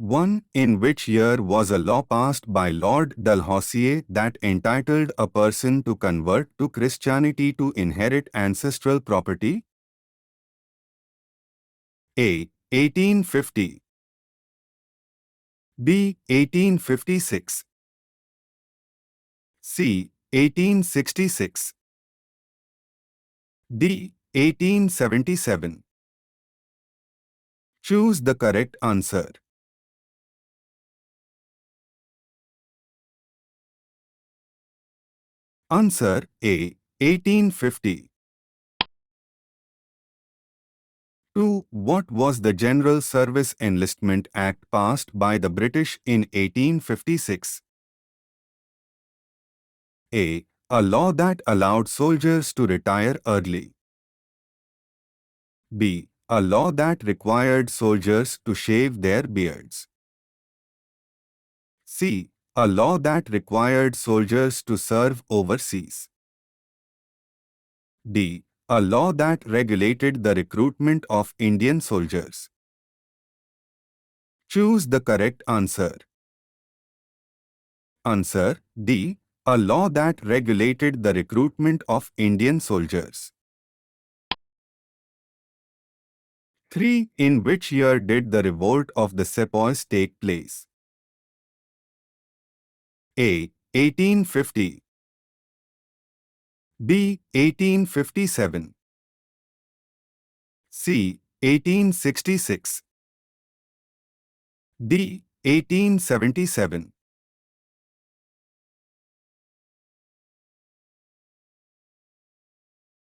1. In which year was a law passed by Lord Dalhousie that entitled a person to convert to Christianity to inherit ancestral property? A. 1850. B. 1856. C. 1866. D. 1877. Choose the correct answer. Answer A. 1850. 2. What was the General Service Enlistment Act passed by the British in 1856? A. A law that allowed soldiers to retire early. B. A law that required soldiers to shave their beards. C. A law that required soldiers to serve overseas. D. A law that regulated the recruitment of Indian soldiers. Choose the correct answer. Answer D. A law that regulated the recruitment of Indian soldiers. 3. In which year did the revolt of the Sepoys take place? A. 1850. B. 1857. C. 1866. D. 1877.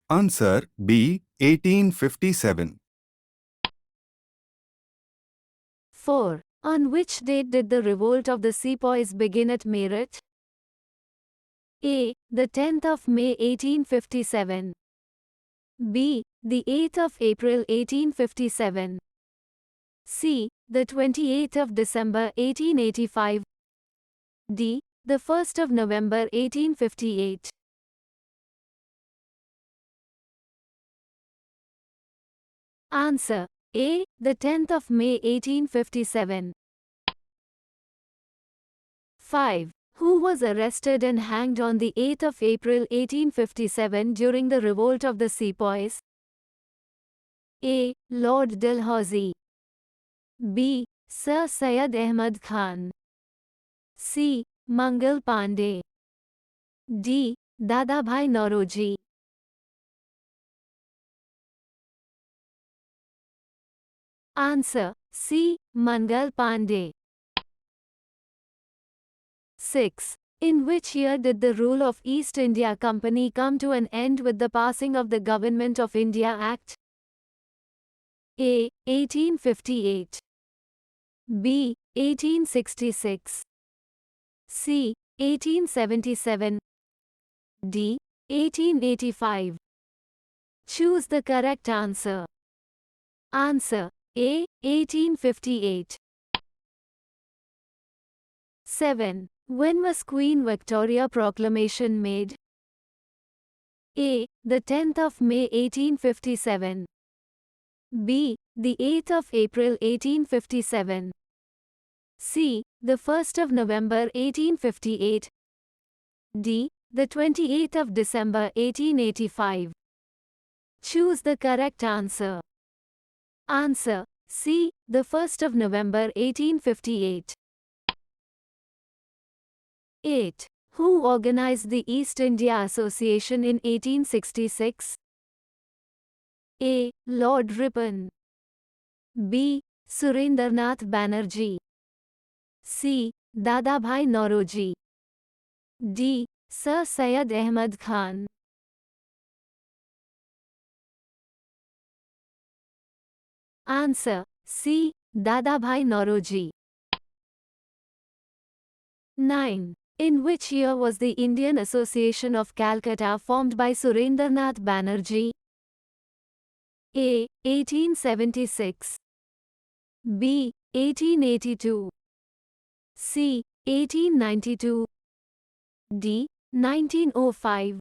Answer B. 1857. 4. On which date did the revolt of the Sepoys begin at Meerut? A. The 10th of May 1857. B. The 8th of April 1857. C. The 28th of December 1885. D. The 1st of November 1858. Answer A. The 10th of May 1857. 5. Who was arrested and hanged on the 8th of April 1857 during the revolt of the Sepoys? A. Lord Dalhousie. B. Sir Syed Ahmad Khan. C. Mangal Pandey. D. Dadabhai Nauroji. Answer C. Mangal Pandey. 6. In which year did the rule of East India Company come to an end with the passing of the Government of India Act? A. 1858. B. 1866. C. 1877. D. 1885. Choose the correct answer. Answer A. 1858. 7. When was Queen Victoria Proclamation made? A. The 10th of May 1857. B. The 8th of April 1857. C. The 1st of November 1858. D. The 28th of December 1885. Choose the correct answer. Answer C. The 1st of November 1858. 8. Who organized the East India Association in 1866? A. Lord Ripon. B. Surendranath Banerjee. C. Dadabhai Nauroji. D. Sir Syed Ahmad Khan. Answer C. Dadabhai Nauroji. 9. In which year was the Indian Association of Calcutta formed by Surendranath Banerjee? A. 1876. B. 1882. C. 1892. D. 1905.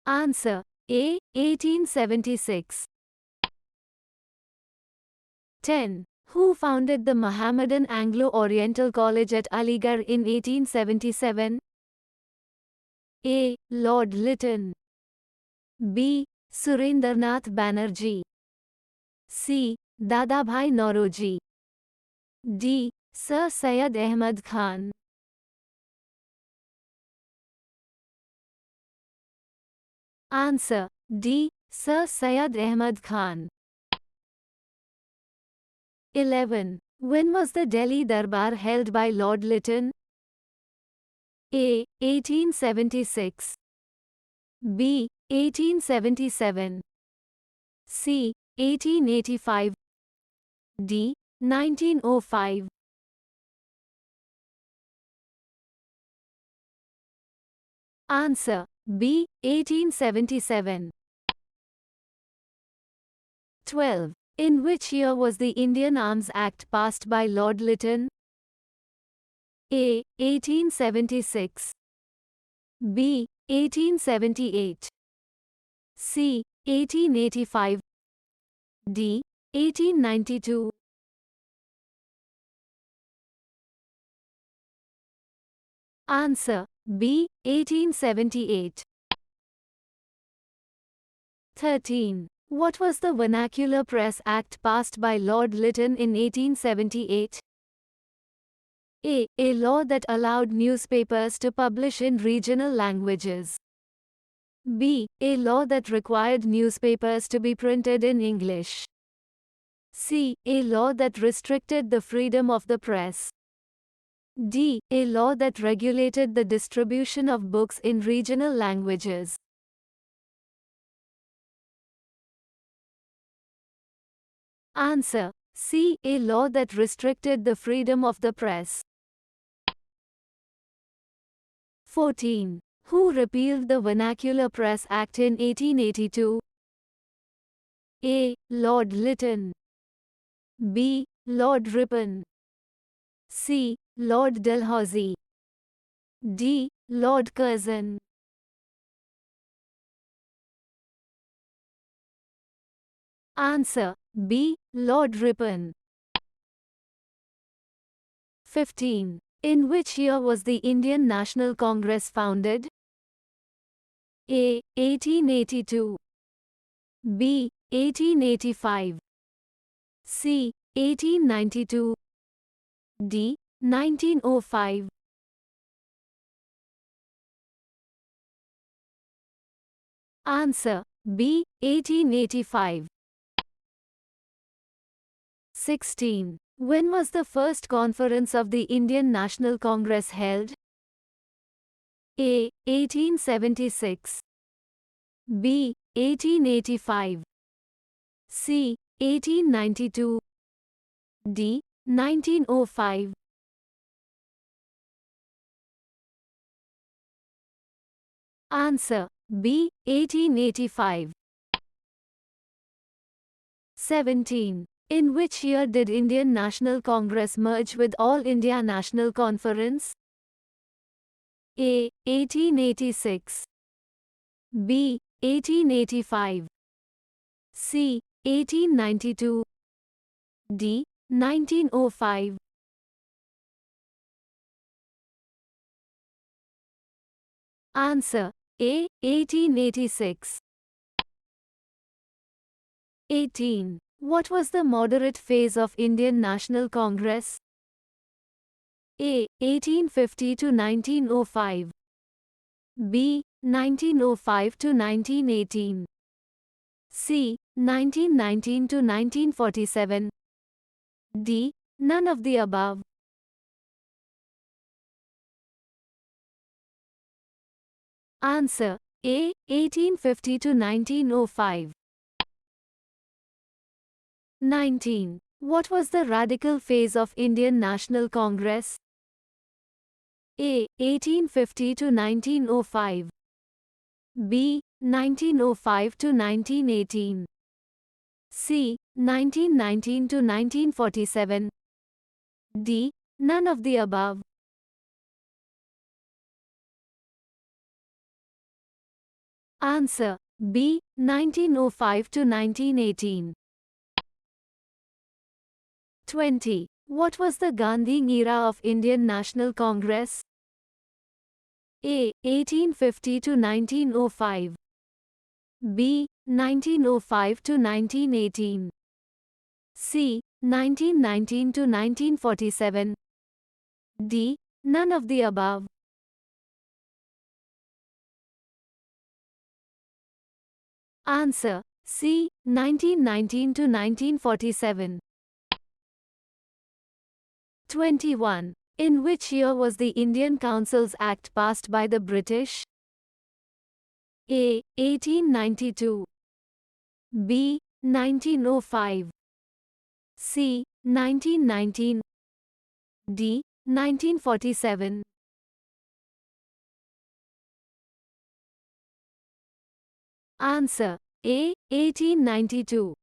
Answer A. 1876. 10. Who founded the Mohammedan Anglo-Oriental College at Aligarh in 1877? A. Lord Lytton. B. Surendranath Banerjee. C. Dadabhai Nauroji. D. Sir Syed Ahmad Khan. Answer. D. Sir Syed Ahmad Khan. 11. When was the Delhi Darbar held by Lord Lytton? A. 1876. B. 1877. C. 1885. D. 1905. Answer. B. 1877. 12. In which year was the Indian Arms Act passed by Lord Lytton? A. 1876. B. 1878. C. 1885. D. 1892. Answer. B. 1878. 13. What was the Vernacular Press Act passed by Lord Lytton in 1878? A. A law that allowed newspapers to publish in regional languages. B. A law that required newspapers to be printed in English. C. A law that restricted the freedom of the press. D. A law that regulated the distribution of books in regional languages. Answer. C. A law that restricted the freedom of the press. 14. Who repealed the Vernacular Press Act in 1882? A. Lord Lytton. B. Lord Ripon. C. Lord Dalhousie. D. Lord Curzon. Answer. B. Lord Ripon. 15. In which year was the Indian National Congress founded? A. 1882. B. 1885. C. 1892. D. 1905. Answer. B. 1885. 16. When was the first conference of the Indian National Congress held? A. 1876. B. 1885. C. 1892. D. 1905. Answer. B. 1885. 17. In which year did Indian National Congress merge with All India National Conference? A. 1886. B. 1885. C. 1892. D. 1905. Answer. A. 1886. 18. What was the moderate phase of Indian National Congress? A. 1850 to 1905. B. 1905 to 1918. C. 1919 to 1947. D. None of the above. Answer. A. 1850 to 1905. 19. What was the radical phase of Indian National Congress? A. 1850 to 1905. B. 1905 to 1918. C. 1919 to 1947. D. None of the above. Answer. B. 1905 to 1918. 20. What was the Gandhi era of Indian National Congress? A. 1850 to 1905. B. 1905 to 1918. C. 1919 to 1947. D. None of the above. Answer. C. 1919 to 1947. 21. In which year was the Indian Councils Act passed by the British? A. 1892. B. 1905. C. 1919. D. 1947. Answer. A. 1892.